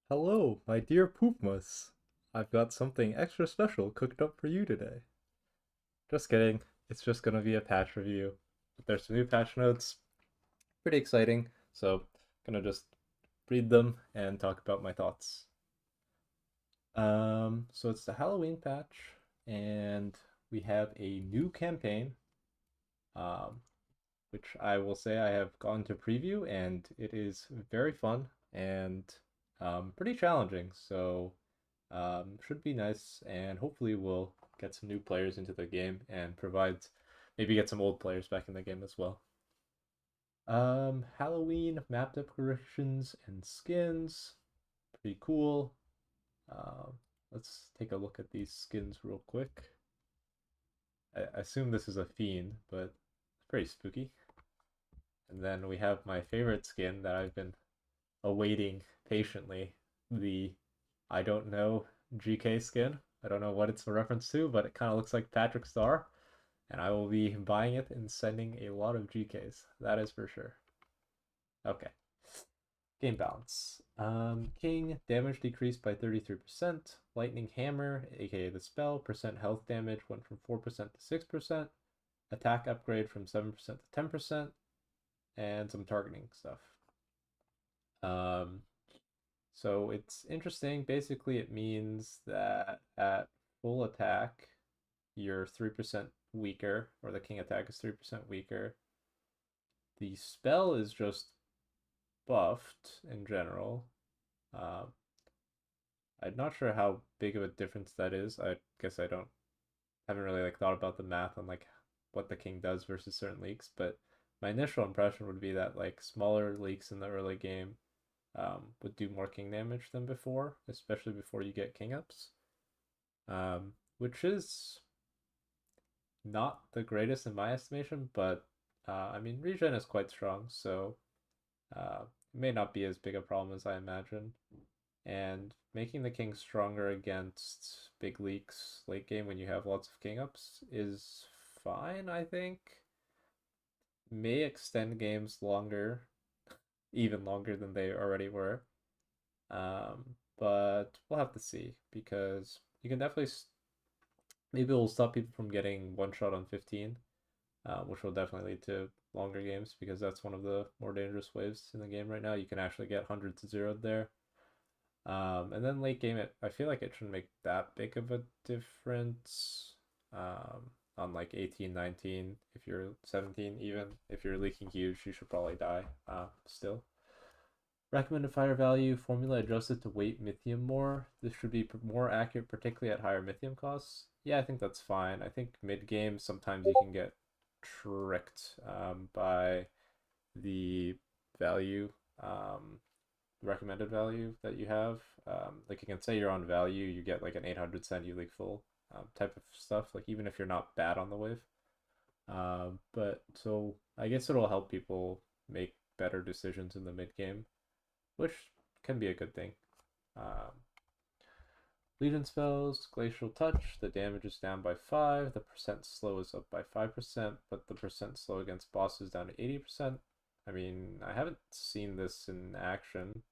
Hello, my dear Poopmas. I've got something extra special cooked up for you today. Just kidding. It's just gonna be a patch review. But there's some new patch notes. Pretty exciting. So, gonna just read them and talk about my thoughts. So it's the Halloween patch, and we have a new campaign, um, which I will say I have gone to preview, and it is very fun and pretty challenging. So should be nice, and hopefully we'll get some new players into the game and provide maybe get some old players back in the game as well. Halloween map decorations and skins, pretty cool. Um, let's take a look at these skins real quick. I assume this is a fiend, but it's pretty spooky. And then we have my favorite skin that I've been awaiting patiently, the I don't know GK skin. I don't know what it's a reference to, but it kind of looks like Patrick Star, and I will be buying it and sending a lot of GKs. That is for sure. Okay. Game balance. King, damage decreased by 33%. Lightning Hammer, aka the spell, percent health damage went from 4% to 6%. Attack upgrade from 7% to 10%. And some targeting stuff. Um, So it's interesting. Basically, it means that at full attack, you're 3% weaker, or the king attack is 3% weaker. The spell is just buffed in general. Uh, I'm not sure how big of a difference that is. I guess I don't haven't really like thought about the math on like what the king does versus certain leaks, but my initial impression would be that like smaller leaks in the early game would do more king damage than before, especially before you get king ups. Which is not the greatest in my estimation, but I mean, regen is quite strong, so it may not be as big a problem as I imagine. And making the king stronger against big leaks late game when you have lots of king ups is fine, I think. May extend games longer, even longer than they already were. But we'll have to see because you can definitely maybe it'll stop people from getting one shot on 15, which will definitely lead to longer games because that's one of the more dangerous waves in the game right now. You can actually get 100 to 0 there. And then late game, I feel like it shouldn't make that big of a difference. On like 18, 19, if you're 17, even if you're leaking huge, you should probably die still. Recommended fire value formula adjusted to weight Mythium more. This should be more accurate, particularly at higher Mythium costs. Yeah, I think that's fine. I think mid game sometimes you can get tricked by the value, recommended value that you have. Like you can say you're on value, you get like an 800 cent you leak full type of stuff. Like even if you're not bad on the wave. But so I guess it'll help people make better decisions in the mid game, which can be a good thing. Um, Legion spells, Glacial Touch, the damage is down by 5, the percent slow is up by 5%, but the percent slow against boss is down to 80%. I mean, I haven't seen this in action.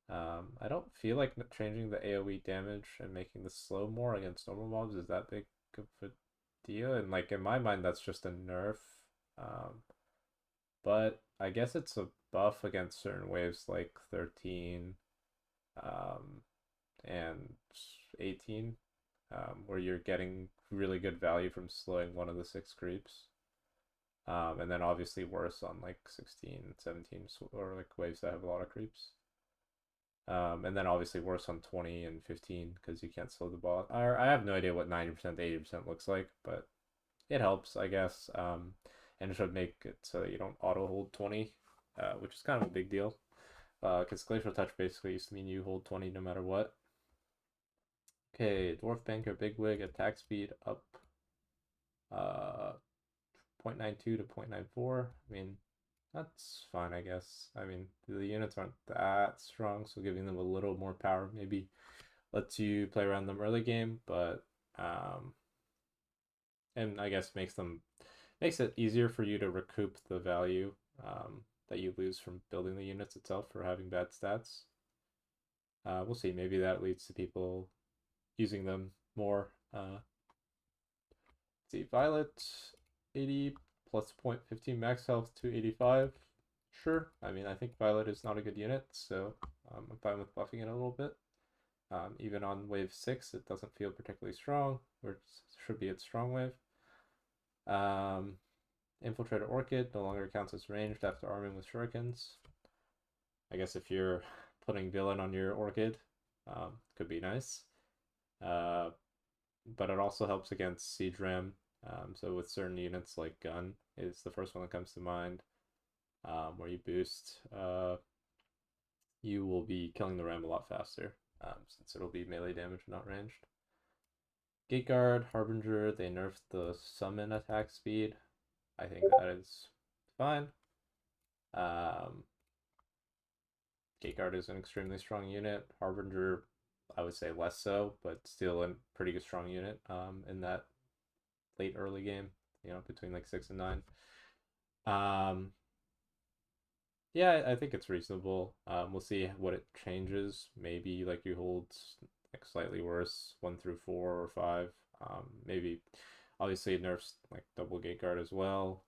I don't feel like changing the AoE damage and making the slow more against normal mobs is that big of a deal. And like in my mind, that's just a nerf. Um, but I guess it's a buff against certain waves like 13, um, and 18, where you're getting really good value from slowing one of the six creeps. And then obviously worse on like 16, 17, or like waves that have a lot of creeps. And then obviously worse on 20 and 15 because you can't slow the boss. I have no idea what 90% to 80% looks like, but it helps, I guess. And it should make it so that you don't auto hold 20, which is kind of a big deal. Because Glacial Touch basically used to mean you hold 20 no matter what. Okay, Dwarf Banker Bigwig attack speed up uh 0.92 to 0.94. I mean, that's fine, I guess. I mean, the units aren't that strong, so giving them a little more power maybe lets you play around them early game, but and I guess makes it easier for you to recoup the value that you lose from building the units itself or having bad stats. We'll see. Maybe that leads to people using them more. See, Violet 80 plus 0.15 max health to 85. Sure. I mean, I think Violet is not a good unit, so I'm fine with buffing it a little bit. Even on wave 6, it doesn't feel particularly strong, or it should be its strong wave. Infiltrator Orchid no longer counts as ranged after arming with shurikens. I guess if you're putting villain on your Orchid, could be nice. But it also helps against Siege Ram. So with certain units like Gun is the first one that comes to mind, where you boost, you will be killing the Ram a lot faster, since it'll be melee damage, not ranged. Gate Guard, Harbinger, they nerfed the summon attack speed. I think that is fine. Gate Guard is an extremely strong unit. Harbinger, I would say less so, but still a pretty strong unit in that late early game, between like 6 and 9. Yeah, I think it's reasonable. We'll see what it changes. Maybe like you hold like slightly worse 1 through 4 or 5. Maybe obviously it nerfs like double gate guard as well,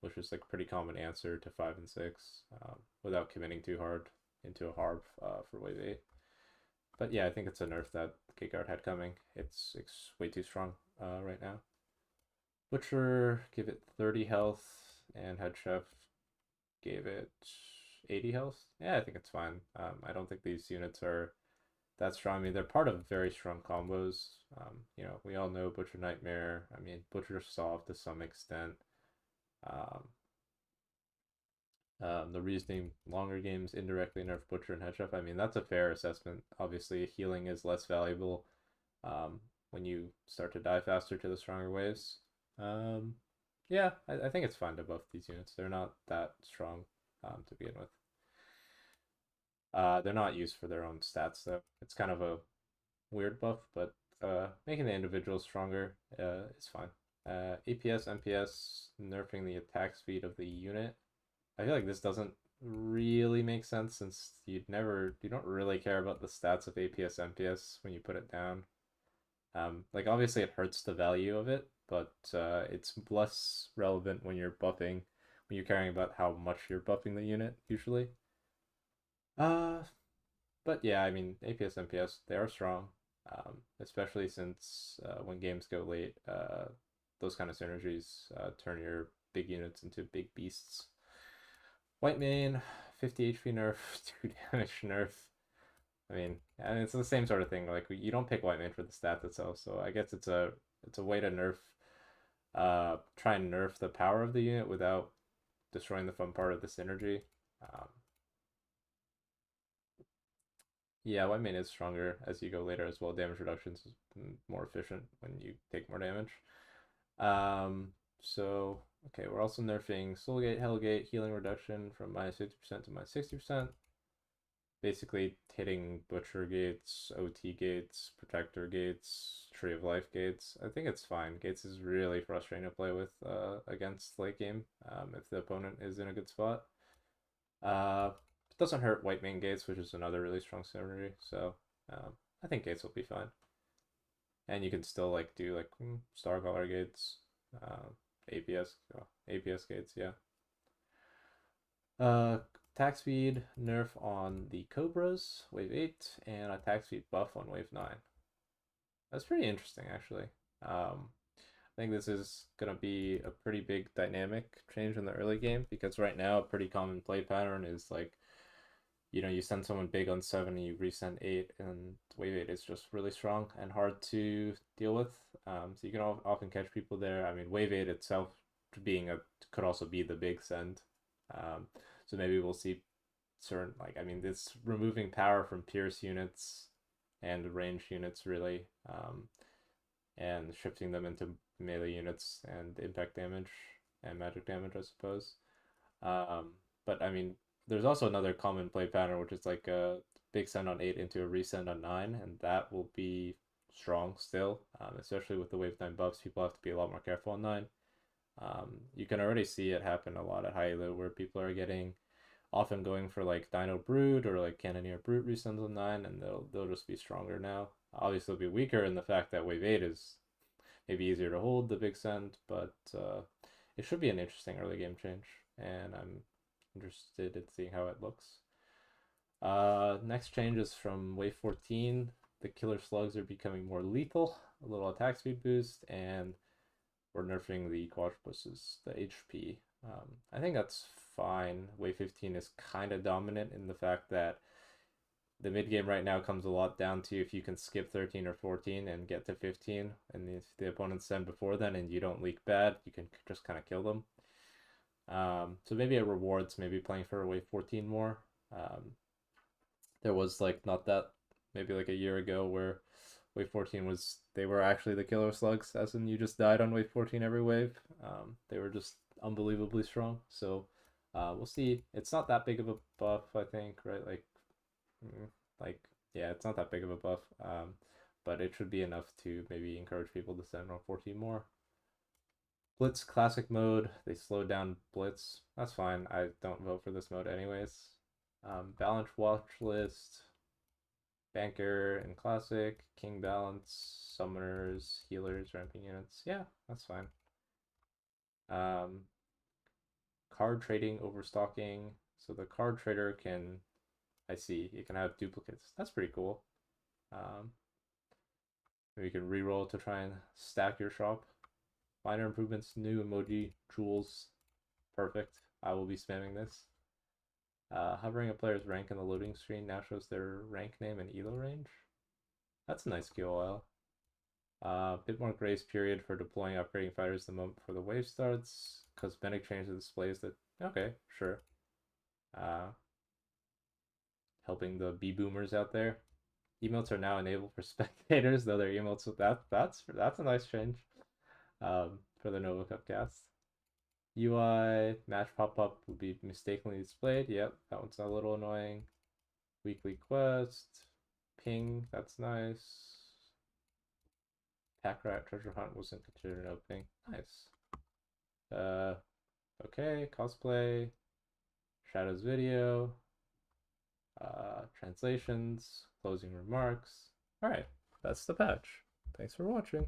which is like a pretty common answer to 5 and 6, without committing too hard into a harp for wave 8. But yeah, I think it's a nerf that gate guard had coming. It's way too strong right now. Butcher, give it 30 health, and Head Chef gave it 80 health. Yeah, I think it's fine. I don't think these units are that strong. I mean, they're part of very strong combos. We all know Butcher Nightmare. I mean, Butcher Solve to some extent. The reasoning longer games indirectly nerf Butcher and Head Chef. I mean, that's a fair assessment. Obviously, healing is less valuable when you start to die faster to the stronger waves. Yeah, I think it's fine to buff these units. They're not that strong to begin with. They're not used for their own stats, though. It's kind of a weird buff, but making the individuals stronger is fine. APS, MPS, nerfing the attack speed of the unit. I feel like this doesn't really make sense since you don't really care about the stats of APS, MPS when you put it down. Like obviously it hurts the value of it, but it's less relevant when you're buffing, when you're caring about how much you're buffing the unit usually. Uh, but yeah, I mean APS, MPS, they are strong, especially since when games go late, those kind of synergies turn your big units into big beasts. White main, 50 HP nerf, 2 damage nerf. I mean, and it's the same sort of thing. Like you don't pick white main for the stats itself, so I guess it's a way to nerf, try and nerf the power of the unit without destroying the fun part of the synergy. Yeah, white main is stronger as you go later as well. Damage reduction is more efficient when you take more damage. So okay, we're also nerfing Soulgate, Hellgate, healing reduction from -50% to -60%. Basically hitting Butcher gates, OT gates, Protector gates, Tree of Life gates. I think it's fine. Gates is really frustrating to play with against late game if the opponent is in a good spot. It doesn't hurt white main gates, which is another really strong synergy. So I think gates will be fine. And you can still like do like Star Color gates, APS gates, yeah. Attack speed nerf on the Cobras, wave 8, and attack speed buff on wave 9. That's pretty interesting, actually. I think this is going to be a pretty big dynamic change in the early game because right now a pretty common play pattern is like, you send someone big on 7 and you resend 8, and wave 8 is just really strong and hard to deal with. So you can often catch people there. I mean, wave 8 itself could also be the big send. So maybe we'll see certain, like, I mean, this removing power from Pierce units and range units really, and shifting them into melee units and impact damage and magic damage, I suppose. But I mean, there's also another common play pattern, which is like a big send on 8 into a resend on 9, and that will be strong still, especially with the wave 9 buffs. People have to be a lot more careful on 9. You can already see it happen a lot at high elo where people are getting often going for like Dino Brute or like Cannoneer Brute resends on 9, and they'll just be stronger now. Obviously, they'll be weaker in the fact that Wave 8 is maybe easier to hold the big send, but it should be an interesting early game change, and I'm interested in seeing how it looks. Next change is from Wave 14. The killer slugs are becoming more lethal, a little attack speed boost, and we're nerfing the quadrupuses, the HP. I think that's fine. Wave 15 is kind of dominant in the fact that the mid game right now comes a lot down to if you can skip 13 or 14 and get to 15, and if the opponents send before then and you don't leak bad, you can just kind of kill them. So maybe it rewards maybe playing for wave 14 more. There was like not that maybe like a year ago where wave 14 was they were actually the killer slugs, as in you just died on wave 14 every wave. They were just unbelievably strong. So we'll see. It's not that big of a buff, I think, right? Like yeah, it's not that big of a buff. But it should be enough to maybe encourage people to send on 14 more. Blitz classic mode, they slowed down Blitz. That's fine. I don't vote for this mode anyways. Balance watch list, Banker and classic, King balance, summoners, healers, ramping units. Yeah, that's fine. Card trading, overstocking. So the card trader can, I see, you can have duplicates. That's pretty cool. Maybe you can reroll to try and stack your shop. Minor improvements, new emoji, jewels. Perfect. I will be spamming this. Hovering a player's rank in the loading screen now shows their rank name and elo range. That's a nice QOL. Bit more grace period for deploying upgrading fighters the moment before the wave starts. Cosmetic changes displays that. Okay, sure. Helping the B-boomers out there. Emotes are now enabled for spectators, though their emotes that's a nice change. For the Nova Cup cast. UI match pop-up will be mistakenly displayed. Yep, that one's a little annoying. Weekly quest. Ping, that's nice. Pack rat treasure hunt wasn't considered an opening. Nice. Okay, cosplay. Shadows video. Translations. Closing remarks. Alright, that's the patch. Thanks for watching.